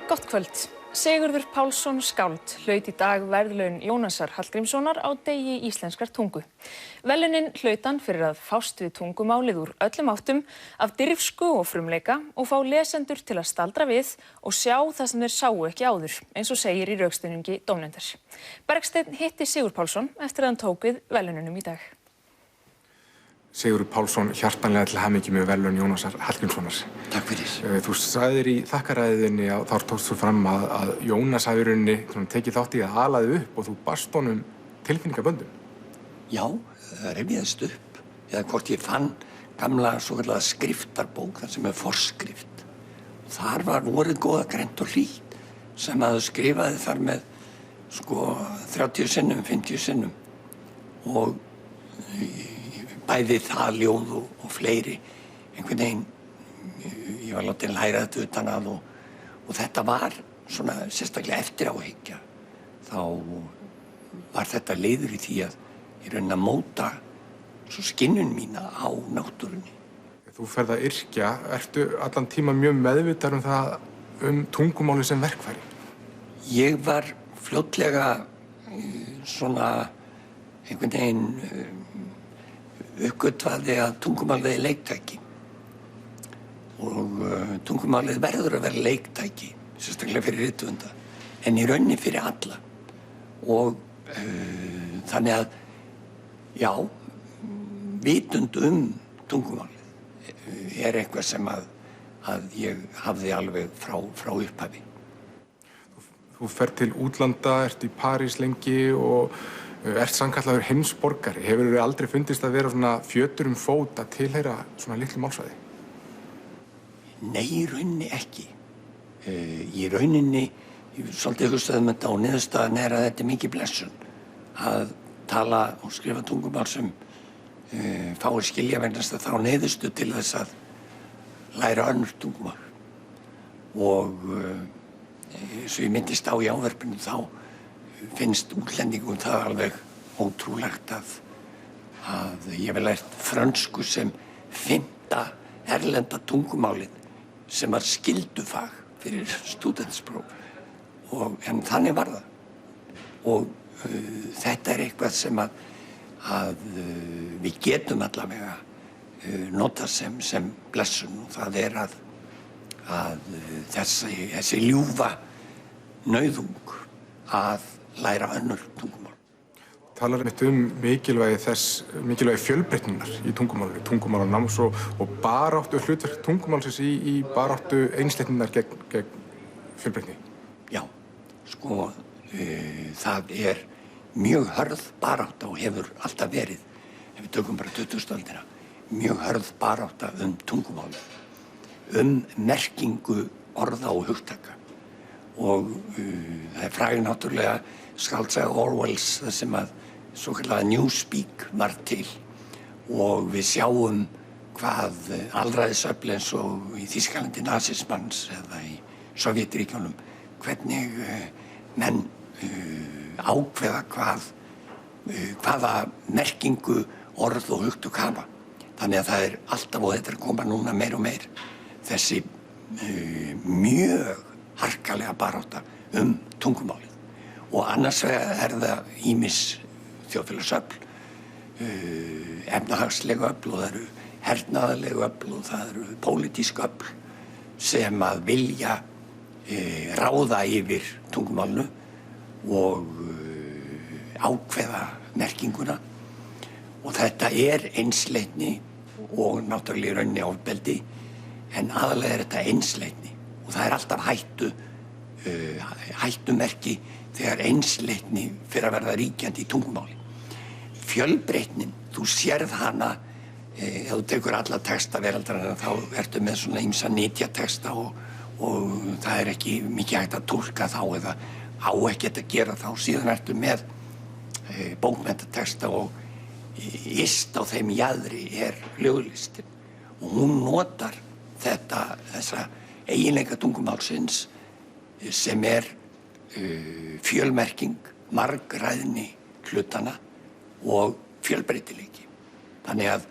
Gott kvöld. Sigurður Pálsson skáld hlaut í dag verðlaun Jónasar Hallgrímssonar á degi íslenskrar tungu. Verðlaunin hlaut hann fyrir að fást við tungumálið úr öllum áttum, af dirfsku og frumleika og fá lesendur til að staldra við og sjá það sem þeir sáu ekki áður, eins og segir í rökstuðningi dómnefndar. Bergsteinn hitti Sigurð Pálsson eftir að hann tók við verðlaununum í dag. Sigurður Pálsson, hjartanlega til hamingju með verðlaun Jónasar Hallgrímssonar. Takk fyrir. Þú sagðir í þakkaræðinni að þar tókst þú fram að Jónas hafi í rauninni tekið þátt í að ala þig upp og þú barst honum tilfinningaböndum. Já, það rifjaðist upp. Eða hvort ég fann gamla svokallaða skriftarbók, þar sem forskrift. Þar var vorið góða grænt og hlýtt sem að skrifaði þar með 30 sinnum, 50 sinnum. Og bæði það ljóð og fleiri. Einhvern veginn, ég var látinn læra þetta utan að og þetta var svona sérstaklega eftir áhyggja. Þá var þetta leiður í því að í rauninni að móta svo skynjun mína á náttúrunni. Þú ferð að yrkja, ertu allan tíma mjög meðvitaður það tungumáli sem verkfæri? Ég var fljótlega svona einhvern veginn uppgötvaði að tungumálið er leiktæki og tungumálið verður að vera leiktæki, sérstaklega fyrir rithöfunda, en í rauninni fyrir alla. Og þannig að, já, vitund tungumálið er eitthvað sem að ég hafði alveg frá upphafi. Þú ferð til útlanda, ert í París lengi og ert sannkallaður heimsborgari. Hefur þér aldrei fundist að vera svona fjötur fót að tilheyra svona litlu málsvæði? Nei, í rauninni ekki. Í rauninni, ég svolítið hugsaði þetta og niðurstaðan er að þetta er mikið blessun að tala og skrifa tungumál sem fáir skilja vegna þess að þá neyðustu til þess að læra önnur tungumál. Og svo ég myndist á í ávarpinu þá finnst útlendingum það alveg ótrúlegt að ég hef lært frönsku sem 5. erlenda tungumálið sem var skyldufag fyrir stúdentspróf en þannig var það. Og þetta er eitthvað sem að við getum allavega nota sem blessun og það er að þessi ljúfa nauðung að læra önnur tungumál. Talar einmitt mikilvægi fjölbreytninnar í tungumálinu, tungumálanáms og baráttu hlutverk tungumálsins í baráttu einsleitninnar gegn fjölbreytni. Já, það er mjög hörð barátta og hefur alltaf verið, ef við tökum bara 20. öldina, mjög hörð barátta tungumálið, merkingu orða og hugtaka. Og það er fræg náttúrulega skáldsaga Orwells þar sem að svokallaða Newspeak var til og við sjáum hvað alræðisöfl eins og í Þýskalandi nasismans eða í Sovétríkjunum hvernig menn ákveða hvaða merkingu orð og hugtök hafa. Þannig að það er alltaf og þetta er að koma núna meir og meir þessi mjög harkalega barátta tungumálið. Og annars er það ýmis þjóðfélagsöfl, efnahagsleg öfl og það eru hernaðarleg öfl og það eru pólitísk öfl sem að vilja ráða yfir tungumálinu og ákveða merkinguna. Og þetta er einsleitni og náttúrulega í rauninni ofbeldi, en aðalega er þetta einsleitni. Og það er alltaf hættumerki þegar einsleitni fyrir að verða ríkjandi í tungumáli. Fjölbreytnin, þú sérð hana, ef þú tekur alla texta veraldarinnar þá ertu með svona ýmsa nytjatexta og það er ekki mikið hægt að túlka þá eða á ekkert að gera þá. Síðan ertu með bókmenntatexta og yst á þeim jaðri er ljóðlistin og hún notar þessa eiginleika tungumálsins sem er fjölmerking, margræðni hlutanna og fjölbreytileiki. Þannig að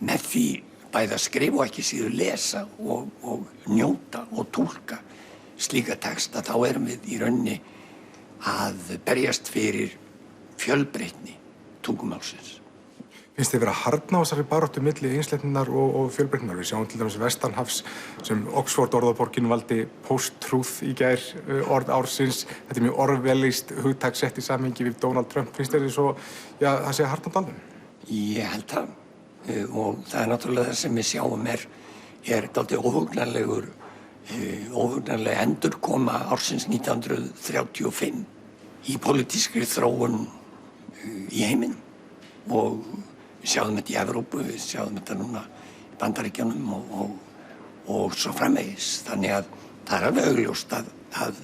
með því bæði að skrifa og ekki síður lesa og njóta og túlka slíka texta þá erum við í rauninni að berjast fyrir fjölbreytni tungumálsins. Finnst þið vera að harðna á þessari baráttu milli einsleitninnar og fjölbreytninnar? Við sjáum til dæmis vestanhafs sem Oxford orðaborgin valdi post-truth í gær orð ársins. Þetta er mjög orwellískt hugtak sett í samhengi við Donald Trump. Finnst þér svo, það sé harðna á dalnum? Ég held það og það er náttúrulega það sem við sjáum er dálítið óhugnanleg endurkoma ársins 1935 í pólitískri þróun í heiminum og við sjáum þetta í Evrópu, við sjáum þetta núna í Bandaríkjunum og svo framvegis. Þannig að það er alveg augljóst að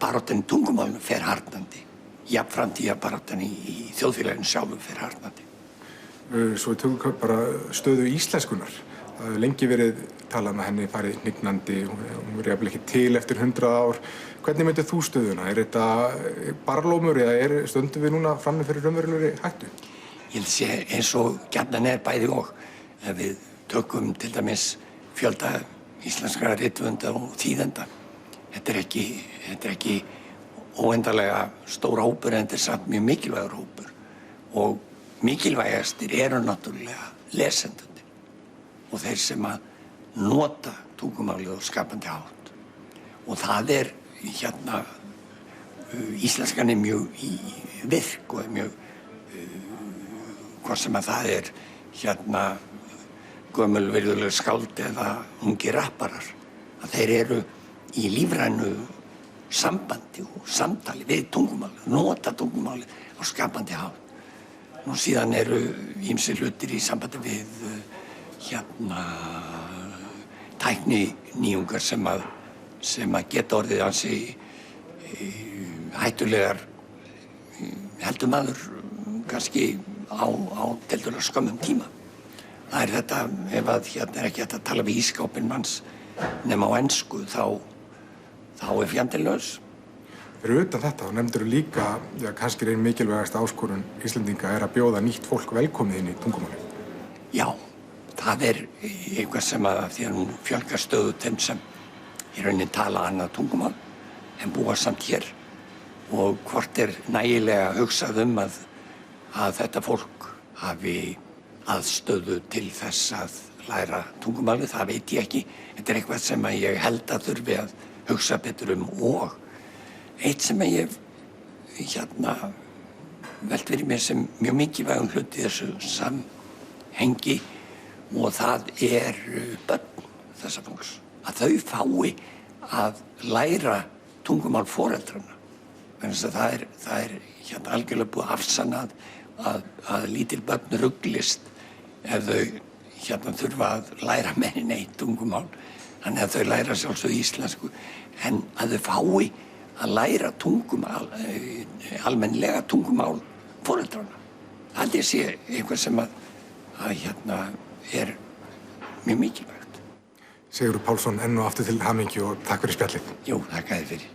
baráttan í tungumálinu fer harðnandi. Jafnframt því að baráttan í þjóðfélaginu sjálfu fer harðnandi. Svo við tökum bara stöðu íslenskunnar. Það hefur lengi verið talað með henni farið hnignandi, hún verið jafnvel ekki til eftir 100 ár. Hvernig myndir þú stöðuna? Er þetta barlómur eða stöndum við núna frammi fyrir raunverulegri hættu? Ég held sé eins og gjarnan bæði og. Ef við tökum til dæmis fjölda íslenskra rithöfunda og þýðenda. Þetta er ekki óendanlega stór hópur en þetta er samt mjög mikilvægur hópur. Og mikilvægastir eru náttúrulega lesendurnir og þeir sem að nota tungumálið og skapandi hátt. Og það er íslenskan er mjög virk og er mjög hvort sem að það er gömul virðuleg skáld eða ungir rapparar, að þeir eru í lífrænu sambandi og samtali við tungumálið, nota tungumálið á skapandi hátt. Nú síðan eru ýmsir hlutir í sambandi við tækninýjungar sem að geta orðið ansi hættulegar, heldur maður kannski á tiltölulega skömmum tíma. Það er þetta, ef að er ekki hægt að tala við ísskápinn manns nema á ensku, þá er fjandinn laus. Fyrir utan þetta, þá nefndirðu líka, kannski einn mikilvægasta áskorun Íslendinga er að bjóða nýtt fólk velkomið inn í tungumálið. Já, það er eitthvað sem að því að nú fjölgar stöðugt þeim sem í rauninni tala annað tungumál en búa samt hér og hvort er nægilega hugsað að þetta fólk hafi aðstöðu til þess að læra tungumálið, það veit ég ekki. Þetta er eitthvað sem að ég held að þurfi að hugsa betur og eitt sem að ég velt fyrir mér sem mjög mikilvægum hluti í þessu samhengi og það er börn þessa fólks. Að þau fái að læra tungumál foreldranna. Það er algjörlega búið afsannað að lítil börn ruglist ef þau þurfa að læra meira en eitt tungumál. Þannig að þau læra sjálfsögðu íslensku en að þau fái að læra tungumál, almennilega tungumál foreldranna. Það sé eitthvað sem er mjög mikilvægt. Sigurður Pálsson, enn og aftur til hamingju og takk fyrir spjallið. Jú, þakka þér fyrir.